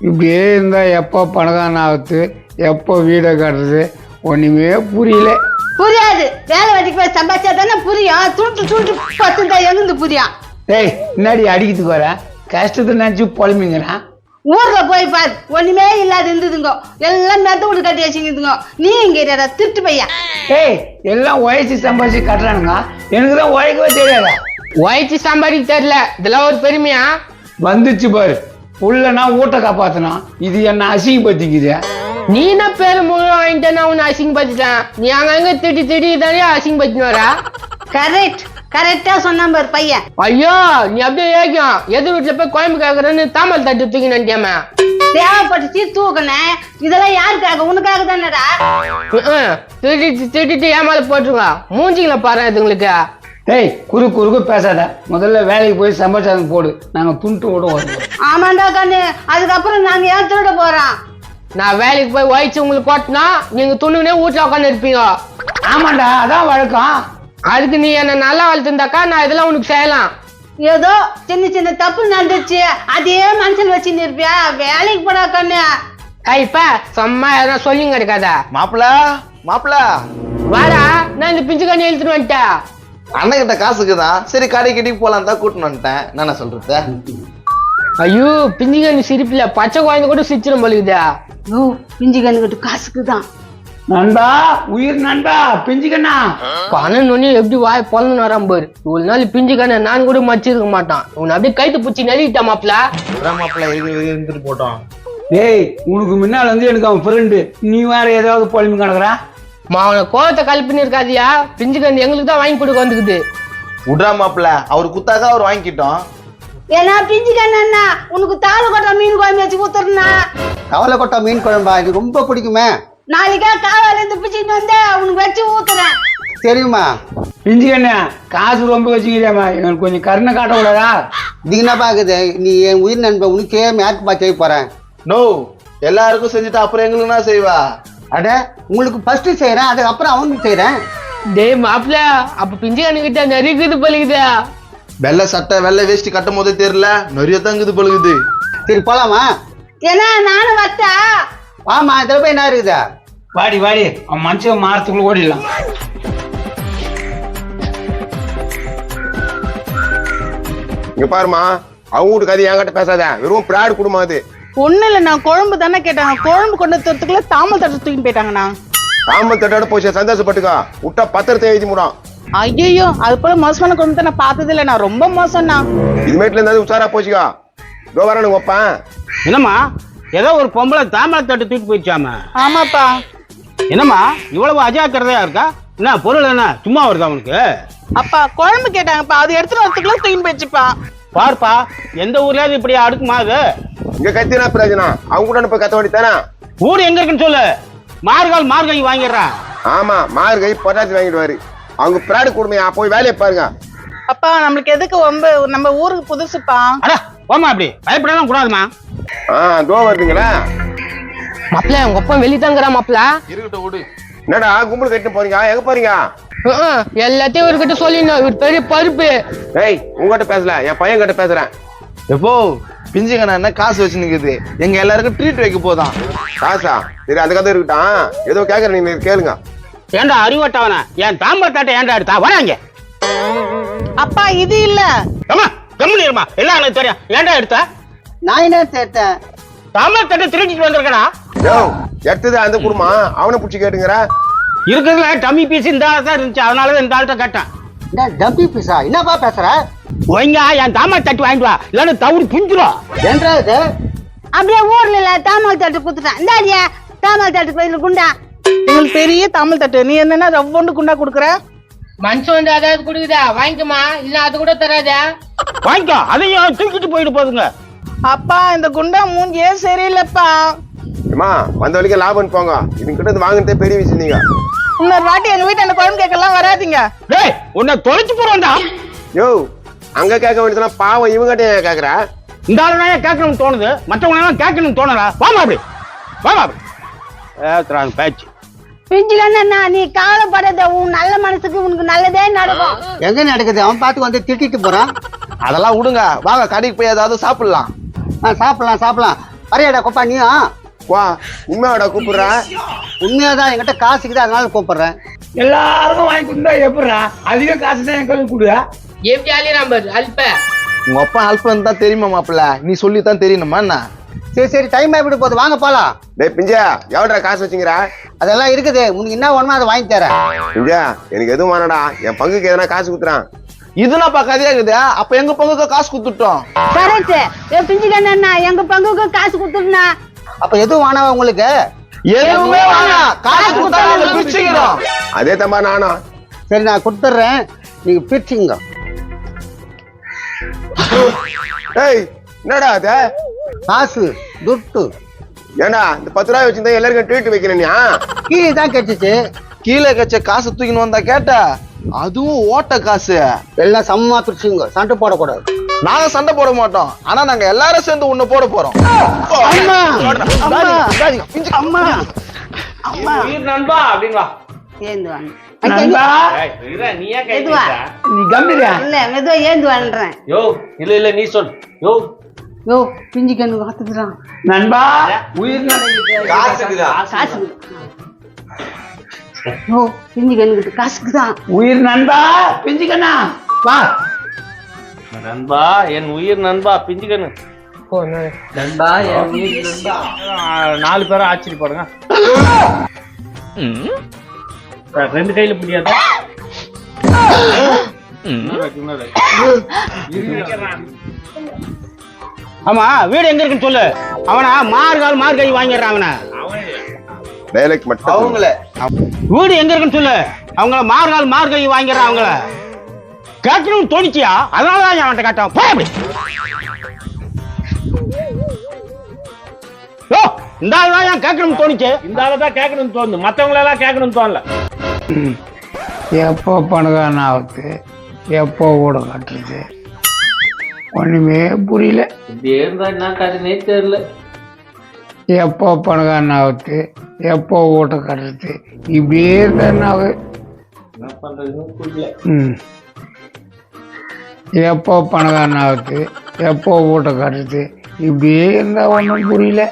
இப்படியே இருந்தால் எப்போ பணக்காரன் ஆகுது, எப்போ வீடை கட்டுறது, ஒன்றுமே புரியல. புரியாது. வேலை வெட்டிக்கு போய் சம்பாதிச்சா தானே புரியும். துண்டு பத்து தான் எங்கிருந்து புரியும். டேய் முன்னாடி அடிக்கிறதுக்கு வர கஷ்டத்தை நினச்சி புலம்பிங்கிறான். ஊர்ல போய் பாரு, ஒண்ணுமே இல்லாத இருந்ததுங்க. எல்லாம் மெத்த வீடு கட்டி வச்சுக்கிதுங்க. நீ இங்க திருட்டு பையன். ஏய் எல்லாம் உழைச்சி சம்பாதிச்சு கட்டுறானுங்க, எனக்கு தான் உழைக்கவே தெரியாதா? உழைச்சி சம்பாதிக்க தெரியல, இதெல்லாம் ஒரு பெருமையா? வந்துச்சு பாரு, புள்ளனா ஊட்ட காப்பாத்தணும், இது என்ன அசிங்கப்படுத்திக்குது. நீ என்ன பேரு முழு வாங்கிட்ட நான் உன்னை அசிங்கப்படுத்திட்டேன். நீ அங்கங்க திட்டி தானே அசிங்கப்படுத்தின்னு வர. கரெக்டா சொன்ன பாரு பையன். ஐயோ நீ அப்படியே ஏகம் எது வீட்டுல போய் குழம்பு கேக்குறேன்னு தாமல் தட்டு தூக்கி நினைக்காம தேவைப்பட்டுச்சு தூக்குனேன். இதெல்லாம் யாருக்காக? உனக்காக தானடா. திட்டிட்டு ஏமால போட்டுருங்க. மூஞ்சிகளை பாரு இதுங்களுக்கு. ஏய் குறுக்கு பேசாத, முதல்ல வேலைக்கு போய் சம்பாதிச்சாங்க போடு, நாங்க துண்டு ஓட வருவோம். ஆமாண்டா கண்ணு, அதுக்கப்புறம் நாங்க ஏன் திருட போறோம்? நான் வேலைக்கு போய் வயிற்று உங்களுக்கு கொட்டினா நீங்க துணுனே வீட்டுல உட்காந்து இருப்பீங்க. ஆமாண்டா, அதான் வழக்கம். அதுக்கு நீ என்ன நல்லா வளர்த்துருந்தாக்கா நான் இதெல்லாம் உனக்கு செய்யலாம். ஏதோ சின்ன தப்பு நடந்துச்சு, அதே மனசில் வச்சுன்னு இருப்பியா? வேலைக்கு போடா கண்ணு. இப்ப சும்மா எதனா சொல்லிங்க கிடைக்காத. மாப்பிள வாடா, நான் இந்த பிஞ்சு கண்ணி எழுத்துட்டு வந்துட்டேன். அண்ணன் கிட்ட காசுக்குதான், சரி கடை கட்டிக்கு போலாம் தான் கூட்டின்னு வந்துட்டேன். என்ன சொல்றது? ஐயோ பிஞ்சு கண்ணி சிரிப்புல பச்சை குழந்தை கூட சிரிச்சிடும் போலுக்குதா. யோ பிஞ்சு கண்ணுக்கிட்டு காசுக்கு தான். நண்பா, உயிர் நண்பா, பிஞ்சுக்கண்ணா. பணம் நொண்ணி எப்படி வாய் பொழந்து வராம பாரு. இவ்வளவு நாள் பிஞ்சு கண்ண நான் கூட மச்சிருக்க மாட்டான். உன்னை அப்படியே கைத்து பூச்சி நெருக்கிட்டா மாப்பிள. மாப்பிள்ள இருந்துட்டு போட்டோம். டேய் உனக்கு முன்னால் வந்து எனக்கு அவன் ஃப்ரெண்டு, நீ வேற ஏதாவது பொலிமை கணக்குறா? அவனை கோவத்தை கல்பின்னு இருக்காதியா. பிஞ்சு கண்ணு எங்களுக்கு தான் வாங்கி கொடுக்க வந்துக்குது. விட்றா மாப்பிள்ள, அவர் குத்தாக்கா அவர் வாங்கிக்கிட்டோம். ஏன்னா பிஞ்சு கண்ணா உனக்கு தாளை கொட்டா மீன் குழம்பு வச்சு ஊத்துறா. கவலை கொட்டா மீன் குழம்பா இது ரொம்ப பிடிக்குமே. நாளைக்கா காவால இருந்து பிச்சுட்டு வந்து உனக்கு வச்சு ஊத்துறேன். தெரியுமா? பிஞ்சுக்கண்ணா காசு ரொம்ப வச்சுக்கிறியாமா, எங்களுக்கு கொஞ்சம் கருணை காட்ட கூடாதா? இதுக்கு என்ன பாக்குது? நீ என் உயிர் நண்பன், உனக்கே மேற்கு செய்ய போறேன். நோ, எல்லாருக்கும் செஞ்சுட்டு அப்புறம் எங்களுக்கு என்ன செய்வா? அட உங்களுக்கு ஃபர்ஸ்ட் செய்யறேன், அதுக்கப்புறம் அவனுக்கு செய்யறேன். டேய் மாப்பிள, அப்ப பிஞ்சு கண்ணு கிட்ட நெருக்குது பழுகுதா. வெள்ளை சட்டை வெள்ளை வேஷ்டி கட்டும் போதே தெரியல, நிறைய தங்குது பழுகுது. சரி போலாமா? ஏன்னா நானும் வட்டா. ஆமா, இதுல போய் என்ன இருக்குதா? வாடி அவன் மனுஷன் மாறத்துக்குள்ள ஓடிடலாம். இங்க பாருமா, அவங்க வீட்டு கதை என்கிட்ட பேசாத, வெறும் பிராடு குடும்பம் அது. ஒண்ணு இல்ல, நான் குழம்பு தானே கேட்டாங்க. குழம்பு கொண்டு வரத்துக்குள்ள தாமல் தட்டு தூக்கிட்டு போயிட்டாங்கண்ணா. தாமல் தட்டோட போச்சு, சந்தோஷப்பட்டுக்கோ. விட்டா பத்திரத்தை எழுதி மூடும். ஐயோ, அது போல மோசமான குழம்பு தான் நான் பார்த்தது இல்லை. நான் ரொம்ப மோசம்ண்ணா. இதுமேட்ல இருந்தாலும் உஷாரா போச்சுக்கோ. இதோ வரணும் ஒப்பேன். என்னம்மா ஏதோ ஒரு பொம்பளை தாமரை தட்டு தூக்கி போயிடுச்சாம? ஆமாப்பா. என்னம்மா இவ்வளவு அஜாக்கிரதையா இருக்கா? என்ன பொருள் என்ன சும்மா வருதா அவனுக்கு? அப்பா குழம்பு கேட்டாங்கப்பா, அது எடுத்துட்டு வரத்துக்குள்ள தூக்கிட்டு போயிடுச்சுப்பா. பார்ப்பா, எந்த ஊர்லயாவது இப்படி அடுக்குமா அது? இங்க கத்தினா பிரயோஜனம், அவங்க கூட போய் கத்த வேண்டித்தானே. ஊர் எங்க இருக்குன்னு சொல்லு, மார்கழி வாங்கிடுறான். ஆமா, மார்கை பொட்டாசி வாங்கிடுவாரு. அவங்க பிராடு கொடுமையா, போய் வேலையை பாருங்க. அப்பா நம்மளுக்கு எதுக்கு ரொம்ப, நம்ம ஊருக்கு புதுசுப்பா. அட போமா, அப்படி பயப்படலாம் கூடாதுமா. தோ வருதுங்களா மாப்பிள, உங்க அப்பா வெளியே தாங்கிறா மாப்பிள. இருக்கட்டும் விடு. என்னடா கும்பல் கட்டு போறீங்க, எங்க போறீங்க? எல்லாத்தையும் இவர்கிட்ட சொல்லிடணும், இவர் பெரிய பருப்பு. ஏய் உங்ககிட்ட பேசல, என் பையன் கிட்ட பேசுறேன். எப்போ பிஞ்சுக்கண்ணா என்ன காசு வச்சு நிக்குது, எங்க எல்லாருக்கும் ட்ரீட் வைக்க போதான். காசா? சரி அந்த கதை இருக்கட்டும், ஏதோ கேக்குறேன், நீங்க கேளுங்க. ஏண்டா அறிவட்டவன, என் தாம்பர தாட்டை ஏண்டா எடுத்தா? வராங்க. அப்பா இது இல்ல. அம்மா கம்முனிருமா, எல்லாம் எனக்கு தெரியும். ஏண்டா எடுத்த? நான் என்ன சேர்த்தேன்? தாம்பர தட்டை திருடிட்டு வந்திருக்கடா. யோ எடுத்தது அந்த குடும்பம், அவனை பிடிச்சி கேட்டுங்கிற. இருக்கிறதுல டம்மி பீஸ் இந்த ஆள் தான் இருந்துச்சு, அதனாலதான் இந்த ஆள்கிட்ட கேட்டேன். டம்பி பீஸா? என்னப்பா பேசுற? ஒய்ங்க என் தாமரை தட்டு வாங்கிட்டு வா, இல்லன்னு தவுடி புஞ்சிரும். என்றது அப்படியே ஊர்ல இல்ல தாமல் தட்டு குத்துட்டான். இந்தாடியா தாமல் தட்டு கோயில் குண்டா. எங்களுக்கு பெரிய தாமல் தட்டு, நீ என்னன்னா ரவ்வோண்டு குண்டா குடுக்குற? மனுஷன் வந்து அதாவது குடுக்குதா, வாங்கிக்கமா. இல்ல அது கூட தராதா? வாங்கிக்கோ, அதையும் தூக்கிட்டு போயிட்டு போதுங்க. அப்பா இந்த குண்டா மூஞ்சியே சரியில்லைப்பா. அம்மா வந்த வரைக்கும் லாபம் போங்க, இதுங்கிட்ட இருந்து வாங்கினதே பெரிய விஷயம். நீங்க இன்னொரு வாட்டி எங்க வீட்டு அந்த குழம்பு கேட்கலாம் வராதீங்க. டேய் உன்னை தொலைச்சு போறோம்டா. யோ அங்க கேட்க வேண்டியதுனா பாவம், இவங்கிட்ட கேக்குற. இந்த ஆளுனா கேட்கணும்னு தோணுது, மற்றவங்க எல்லாம் கேட்கணும்னு தோணல. வாமா அப்படி, வாமா அப்படி. ஏத்துறாங்க பேச்சு. பிஞ்சு கண்ணா நீ கவலைப்படாத, உன் நல்ல மனசுக்கு உனக்கு நல்லதே நடக்கும். எங்க நடக்குது? அவன் பார்த்து வந்து திட்டிட்டு போறான். அதெல்லாம் விடுங்க, வாங்க கடைக்கு போய் ஏதாவது சாப்பிடலாம். சாப்பிடலாம். வரையாடா கொப்பா நீயும்? வா உண்மையாடா கூப்பிடுறா? உண்மையாதான் என்கிட்ட காசுக்குது அதனால கூப்பிடுறேன். எல்லாருக்கும் வாங்கி கொடுத்தா எப்படிடா? அதிக காசு தான் என் கையில் கொடு. எப்படி அழிறான் பாரு அல்ப. உங்க அப்பா அல்பன் தான் தெரியுமா மாப்பிள்ள? நீ சொல்லித்தான் தெரியணுமா என்ன? சரி சரி டைம் ஆகிட்டு போகுது, வாங்க போலாம். டேய் பிஞ்சா, எவ்வளோடா காசு வச்சுங்கிறா? அதெல்லாம் இருக்குது, உனக்கு என்ன வேணுமோ அதை வாங்கி தரேன். பிஞ்சா எனக்கு எதுவும் வேணாடா, என் பங்குக்கு எதனா காசு குத்துறான். இதுனாப்பா கதையா இருக்குது? அப்ப எங்க பங்குக்கு காசு குத்துட்டோம். கரெக்ட். பிஞ்சு கண்ணா எங்க பங்குக்கு காசு கொடுத்துருண்ணா. அப்ப எதுவும் வேணாவா உங்களுக்கு? எதுவுமே வேணாம், காசு குத்தா நாங்க பிரிச்சுக்கிறோம். அதே தம்பா நானும். சரி நான் கொடுத்துட்றேன், நீங்க பிரிச்சுங்க. ஏய் என்னடா அது? காசு துட்டு ஏண்டா இந்த 10 ரூபாய் வச்சிருந்தா எல்லாருக்கும் ட்ரீட் வைக்கிறேன்யா? கீழே தான் கிடைச்சிச்சு. கீழே கச்ச காசு தூக்கின்னு வந்தா கேட்டா அதுவும் ஓட்ட காசு. எல்லாம் சமமா பிரிச்சுங்க, சண்டை போடக்கூடாது. நாங்க சண்டை போட மாட்டோம், ஆனா நாங்க எல்லாரும் சேர்ந்து உன்னை போட போறோம். உயிர் நண்பா அப்படின்னு வா. ஏந்து வாங்க. நண்பா, ஏய், இருடா, நீ ஏன் கை மெதுவா. நீட்டுற? நீ கம்மியா? இல்ல மெதுவா ஏந்து வான்றேன். யோ இல்ல நீ சொல். யோ யோ பிஞ்சு கண்ணு காத்துக்கிறான். நண்பா, உயிர் காசுக்குதா? காசு யோ பிஞ்சு கண்ணுக்கிட்டு காசுக்கு தான். உயிர் நண்பா, பிஞ்சுக்கண்ணா வா. நண்பா என் உயிர் நண்பா பிஞ்சுக்கண்ணு. நண்பா என் உயிர் நண்பா. 4 பேரும் ஆச்சரியப்படுங்க. 2 கையில முடியாத. ஆமா வீடு எங்க இருக்குன்னு சொல்லு. அவனா மார்கை வாங்கிடுறான் அவனை. டைலாக் மட்டும் அவங்கள வீடு எங்க இருக்குன்னு சொல்லு. அவங்கள மார்கை வாங்கிடுறான். அவங்கள கேட்கணும்னு தோணிச்சியா? அதனாலதான் அவன்கிட்ட கேட்டான். போய் அப்படி. ஓ இந்த ஆள் தான் கேட்கணும்னு தோணிச்சு. இந்த ஆளதான் கேட்கணும்னு தோணுது, மத்தவங்களெல்லாம் கேட்கணும்னு தோணல. எப்போ பணக்காரன் ஆகுது, எப்போ கூட கட்டுறது, ஒண்ணுமே புரியல. இப்படியே இருந்தா என்ன கதைனே தெரியல. எப்போ பணக்காரன் ஆகுது, எப்போ ஓட்ட கட்டுறது, இப்படியே இருந்தா என்ன ஆகுது? என்ன பண்றதுன்னு புரியல. எப்போ பணக்காரன் ஆகுது, எப்போ ஓட்ட கட்டுறது, இப்படியே இருந்தா ஒன்றும் புரியல.